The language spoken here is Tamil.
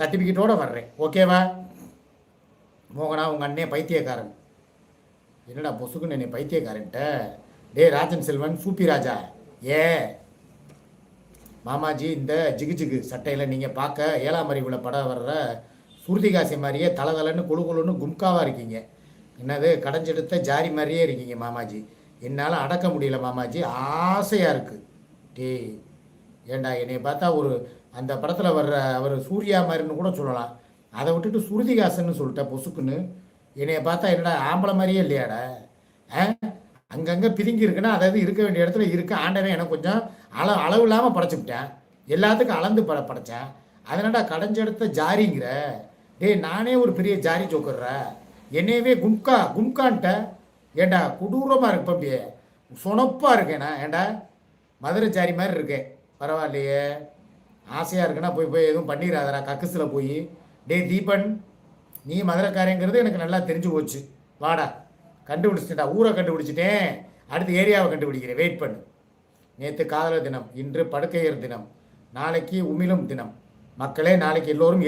சர்டிஃபிகேட்டோடு வர்றேன், ஓகேவா? மோகனா உங்கள் அண்ணே பைத்தியக்காரன். என்னடா பொசுக்குன்னு என்னை பைத்தியக்காரன்ட்ட? டே ராஜன் செல்வன் சூப்பி ராஜா, ஏ மாமாஜி இந்த ஜிகு ஜிகு சட்டையில் நீங்கள் பார்க்க 7ஆம் அறிவில் படம் வர்ற சுருதிகாசி மாதிரியே தலதலன்னு குழு குழுன்னு கும்காவாக இருக்கீங்க. என்னது கடைஞ்செடுத்த ஜாரி மாதிரியே இருக்கீங்க மாமாஜி. என்னால் அடக்க முடியல மாமாஜி, ஆசையாக இருக்குது. டே ஏண்டா என்னை பார்த்தா ஒரு அந்த படத்தில் வர்ற அவர் சூர்யா மாதிரின்னு கூட சொல்லலாம். அதை விட்டுட்டு சுருதிகாசன்னு சொல்லிட்டேன் பொசுக்குன்னு. என்னைய பார்த்தா என்னடா ஆம்பளை மாதிரியே இல்லையாடா? அங்கங்கே பிதுங்கி இருக்குன்னா அதாவது இருக்க வேண்டிய இடத்துல இருக்கு. ஆண்டவன் எனக்கு கொஞ்சம் அளவு இல்லாமல் படைச்சுவிட்டேன். எல்லாத்துக்கும் அளந்து படைச்சேன். அதனாடா கடைஞ்செடுத்த ஜாரிங்கிற? டேய் நானே ஒரு பெரிய ஜாரி ஜோக்கர்ற, என்னையவே கும்கான்ட்ட. ஏண்டா கொடூரமாக இருக்கு அப்படியே, சொனப்பாக இருக்கேண்ணா. ஏண்டா மதுரை ஜாரி மாதிரி இருக்கேன். பரவாயில்லையே, ஆசையாக இருக்குன்னா போய் எதுவும் பண்ணிடாதடா கக்குசில் போய். டே தீபன், நீ மதுரைக்காரங்கிறது எனக்கு நல்லா தெரிஞ்சு போச்சு. வாடா, கண்டுபிடிச்சிட்டா, ஊரை கண்டுபிடிச்சிட்டேன். அடுத்து ஏரியாவை கண்டுபிடிக்கிறேன், வெயிட் பண்ணு. நேற்று காதலர் தினம், இன்று படுக்கையர் தினம், நாளைக்கு உமிழும் தினம். மக்களே நாளைக்கு எல்லோரும்